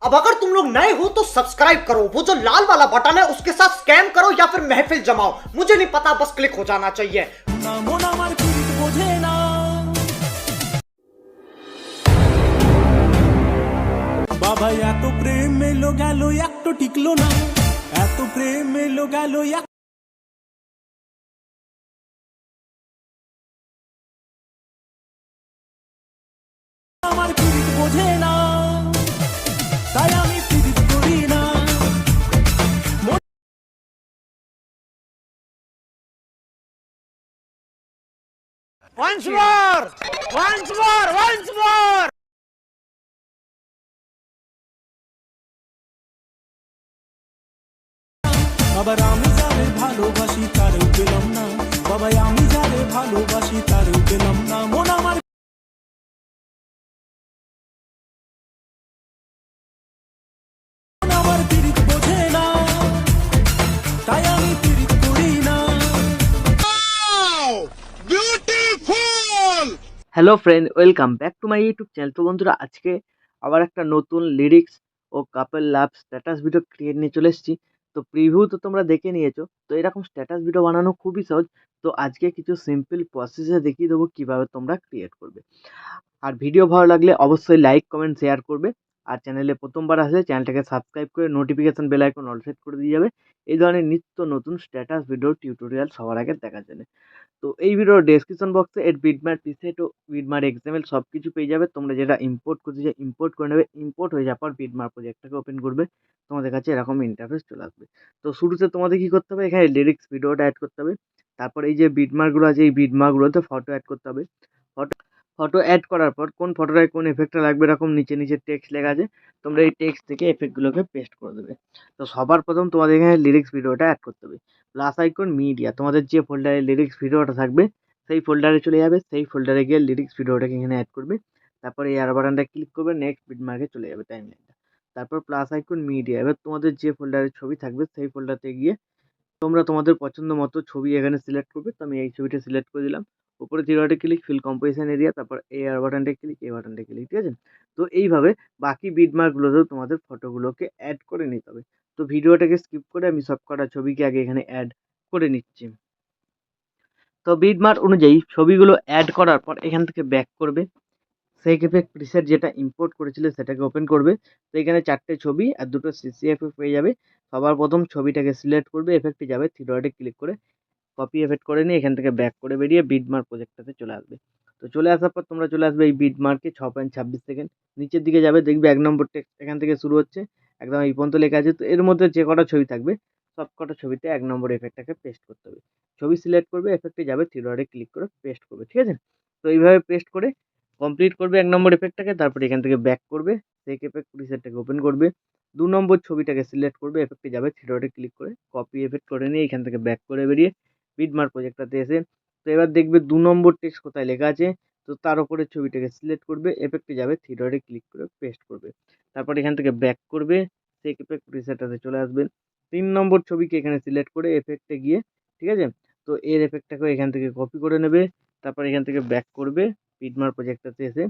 अब अगर तुम लोग नए हो तो सब्सक्राइब करो, वो जो लाल वाला बटन है उसके साथ स्कैम करो या फिर महफिल जमाओ, मुझे नहीं पता, बस क्लिक हो जाना चाहिए। বাবা এত প্রেম এলো গেল একটু টিকলো না, এত প্রেম এলো গেল আমার পীড়িত বোঝে না, তাই আমি পীড়িত করি না। Once more, once more, once more. বাবা আমি যারে ভালোবাসি তারেও পেলাম না, বাবা আমি যারে ভালোবাসি তারেও পেলাম না, মন আমার আমার পীড়িত বোঝে না, তাই আমি পীড়িত করি না। Hello friend, welcome back to my YouTube channel. তো বন্ধুরা, আজকে আবার একটা নতুন লিরিক্স ও কাপল লাভ স্ট্যাটাস ভিডিও ক্রিয়েট নিয়ে চলে এসেছি। তো প্রিভিউ তো তোমরা দেখে নিয়েছো। তো এরকম স্ট্যাটাস ভিডিও বানানো খুবই সহজ। তো আজকে কিছু সিম্পল প্রসেসে দেখিয়ে দেবো কীভাবে তোমরা ক্রিয়েট করবে। আর ভিডিও ভালো লাগলে অবশ্যই লাইক, কমেন্ট, শেয়ার করবে। আর চ্যানেলে প্রথমবার আসলে চ্যানেলটাকে সাবস্ক্রাইব করে notification bell icon all set করে দিয়ে যাবে এই ধরনের নিত্য নতুন স্ট্যাটাস ভিডিও টিউটোরিয়াল সবার আগে দেখার জন্য। তো এই ভিডিওর ডেসক্রিপশন বক্সে এর বিটম্যাপ, প্রিসেট ও বিটমার্ক এক্সএমএল সব কিছু পেয়ে যাবে। তোমরা যেটা ইম্পোর্ট করতে চাই ইম্পোর্ট করে নেবে। ইম্পোর্ট হয়ে যাওয়ার পর বিটমার্ক প্রজেক্টটাকে ওপেন করবে, তোমাদের কাছে এরকম ইন্টারফেস চলে আসবে। তো শুরুতে তোমাদের কি করতে হবে, এখানে লিরিক্স ভিডিওটা অ্যাড করতে হবে। তারপর এই যে বিটমার্কগুলো আছে, এই বিটমার্কগুলোতে ফটো অ্যাড করতে হবে। ফটো ফটো অ্যাড করার পর কোন ফটোটায় কোন এফেক্টটা লাগবে এরকম নিচে নিচে টেক্সট লেখা আছে। তোমরা এই টেক্সট থেকে এফেক্টগুলোকে পেস্ট করে দেবে। তো সবার প্রথম তোমাদের এখানে লিরিক্স ভিডিওটা অ্যাড করতে হবে। প্লাস আইকন মিডিয়া, তোমাদের যে ফোল্ডারে লিরিক্স ভিডিওটা থাকবে সেই ফোল্ডারে চলে যাবে। সেই ফোল্ডারে গিয়ে লিরিক্স ভিডিওটাকে এখানে অ্যাড করবে। তারপরে এয়ার বাটনটা ক্লিক করবে, নেক্সট বিটমার্কে চলে যাবে টাইমলাইনটা। তারপর প্লাস আইকন মিডিয়া, এবার তোমাদের যে ফোল্ডারে ছবি থাকবে সেই ফোল্ডারতে গিয়ে তোমরা তোমাদের পছন্দ মতো ছবি এখানে সিলেক্ট করবে। তো আমি এই ছবিটা সিলেক্ট করে দিলাম। উপরে three click, fill composition area, তারপর এয়ার বাটনটা ক্লিক, এই বাটনটা ক্লিক, ঠিক আছে। তো এইভাবে বাকি বিটমার্কগুলোতেও তোমাদের ফটোগুলোকে অ্যাড করে নিতে হবে। তো ভিডিওটাকে স্কিপ করে আমি সব কটা ছবিকে আগে এখানে অ্যাড করে নিচ্ছি। তো বিটমার্ক অনুযায়ী ছবিগুলো অ্যাড করার পর এখান থেকে ব্যাক করবে। সেই এফেক্ট প্রিসেট যেটা ইম্পোর্ট করেছিলে সেটাকে ওপেন করবে। তো এখানে 4টে ছবি আর 2টো সিসি এফেক্ট পেয়ে যাবে। সবার প্রথম ছবিটাকে সিলেক্ট করবে, এফেক্টে যাবে, থ্রি ডটে ক্লিক করে কপি এফেক্ট করে নিয়ে এখান থেকে ব্যাক করে বেরিয়ে বিটমার্ক প্রজেক্টটাতে চলে আসবে। তো চলে আসার পর তোমরা চলে আসবে এই বিটমার্কে 6.26 সেকেন্ড নিচের দিকে যাবে, দেখবে 1 নম্বর টেক্সট এখান থেকে শুরু হচ্ছে, একদম এই পর্যন্ত লেখা আছে। তো এর মধ্যে যে কটা ছবি থাকবে সব কটা ছবিতে 1 নম্বর এফেক্টটাকে পেস্ট করতে হবে। ছবি সিলেক্ট করবে, এফেক্টে যাবে, থ্রি ডটে ক্লিক করে পেস্ট করবে, ঠিক আছে। তো এইভাবে পেস্ট করে কমপ্লিট করবে 1 নম্বর এফেক্টটাকে। তারপরে এখান থেকে ব্যাক করবে, সেই এফেক্ট প্রিসেটটাকে ওপেন করবে, 2 নম্বর ছবিটাকে সিলেক্ট করবে, এফেক্টে যাবে, থ্রি ডটে ক্লিক করে কপি এফেক্ট করে নিয়ে এখান থেকে ব্যাক করে বেরিয়ে বিটমার্ক প্রজেক্টটাতে এসে তো এবার দেখবে 2 নম্বর টেক্সট কোথায় লেখা আছে। তো তার উপরে ছবিটাকে সিলেক্ট করবে, এফেক্টে যাবে, থ্রি ডটে ক্লিক করে পেস্ট করবে। তারপর এখান থেকে ব্যাক করবে, সেই এফেক্ট প্রিসেটটাতে চলে আসবেন। 3 নম্বর ছবিকে এখানে সিলেক্ট করে এফেক্টে গিয়ে, ঠিক আছে। তো এর এফেক্টটাকে এখান থেকে কপি করে নেবে। তারপর এখান থেকে ব্যাক করবে, বিটমার্ক প্রজেক্টটাতে এসে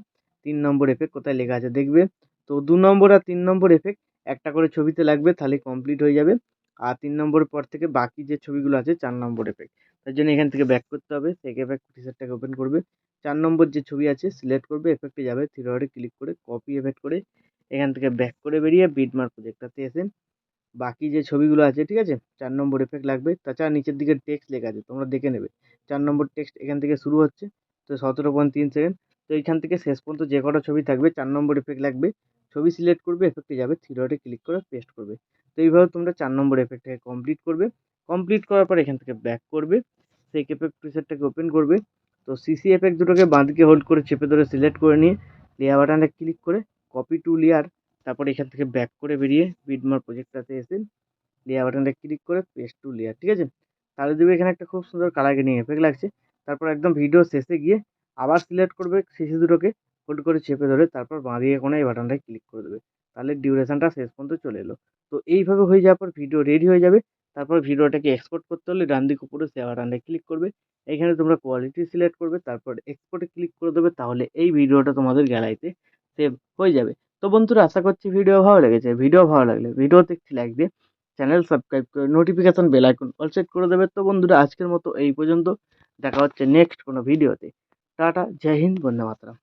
3 নম্বর এফেক্ট কোথায় লেখা আছে দেখবে। তো 2 নম্বর আর 3 নম্বর এফেক্ট একটা করে ছবিতে লাগবে, তাহলে কমপ্লিট হয়ে যাবে। আর 3 নম্বরের পর থেকে বাকি যে ছবিগুলো আছে 4 নম্বর এফেক্ট, তার জন্য এখান থেকে ব্যাক করতে হবে। সেক এফেক্ট টিশার্টটাকে ওপেন করবে, 4 নম্বর যে ছবি আছে সিলেক্ট করবে, এফেক্টে যাবে, থ্রি ডটে ক্লিক করে কপি এফেক্ট করে এখান থেকে ব্যাক করে বেরিয়ে বিটমার্ক প্রজেক্টটাতে এসে বাকি যে ছবিগুলো আছে, ঠিক আছে, 4 নম্বর এফেক্ট লাগবে। তাছাড়া নিচের দিকে টেক্সট লেখা আছে, তোমরা দেখে নেবে। 4 নম্বর টেক্সট এখান থেকে শুরু হচ্ছে, তো 17.3 সেকেন্ড। তো এইখান থেকে শেষ পর্যন্ত যে কটা ছবি থাকবে 4 নম্বর এফেক্ট লাগবে। ছবি সিলেক্ট করবে, এফেক্টে যাবে, থ্রি ডটে ক্লিক করে পেস্ট করবে। তো এইভাবে তোমরা 4 নম্বর এফেক্টটাকে কমপ্লিট করবে। কমপ্লিট করার পর এখান থেকে ব্যাক করবে, সেই এফেক্ট প্রিসেটটাকে ওপেন করবে। তো সিসি এফেক্ট দুটোকে বাঁদিকে হোল্ড করে চেপে ধরে সিলেক্ট করে নিয়ে লেয়ার বাটনটা ক্লিক করে কপি টু লেয়ার, তারপর এখান থেকে ব্যাক করে বেরিয়ে বিটমার্ক প্রজেক্টটাতে এসে লেয়ার বাটনটা ক্লিক করে পেস্ট টু লেয়ার, ঠিক আছে। তাহলে দেখবে এখানে একটা খুব সুন্দর কালার গ্রেডিং এফেক্ট লাগছে। তারপর একদম ভিডিও শেষে গিয়ে আবার সিলেক্ট করবে সিসি দুটোকে হোল্ড করে চেপে ধরে, তারপর বাঁদিকে কোণে এই বাটনটায় ক্লিক করে দেবে। তাহলে ডিউরেশনটা শেষ পর্যন্ত চলে এলো। তো এইভাবে হয়ে যাওয়ার পর ভিডিও রেডি হয়ে যাবে। তারপর ভিডিওটাকে এক্সপোর্ট করতে হলে ডান দিকে উপরে শেয়ার বাটনটায় ক্লিক করবে, এখানে তোমরা কোয়ালিটি সিলেক্ট করবে, তারপর এক্সপোর্টে ক্লিক করে দেবে। তাহলে এই ভিডিওটা তোমাদের গ্যালারিতে সেভ হয়ে যাবে। তো বন্ধুরা আশা করছি ভিডিও ভালো লেগেছে। ভিডিও ভালো লাগলে ভিডিওতে একটি লাইক দিয়ে চ্যানেল সাবস্ক্রাইব করে notification bell icon all set করে দেবে। তো বন্ধুরা আজকের মতো এই পর্যন্ত, দেখা হচ্ছে নেক্সট কোনো ভিডিওতে। টাটা, জয় হিন্দ, বন্দে মাতরম।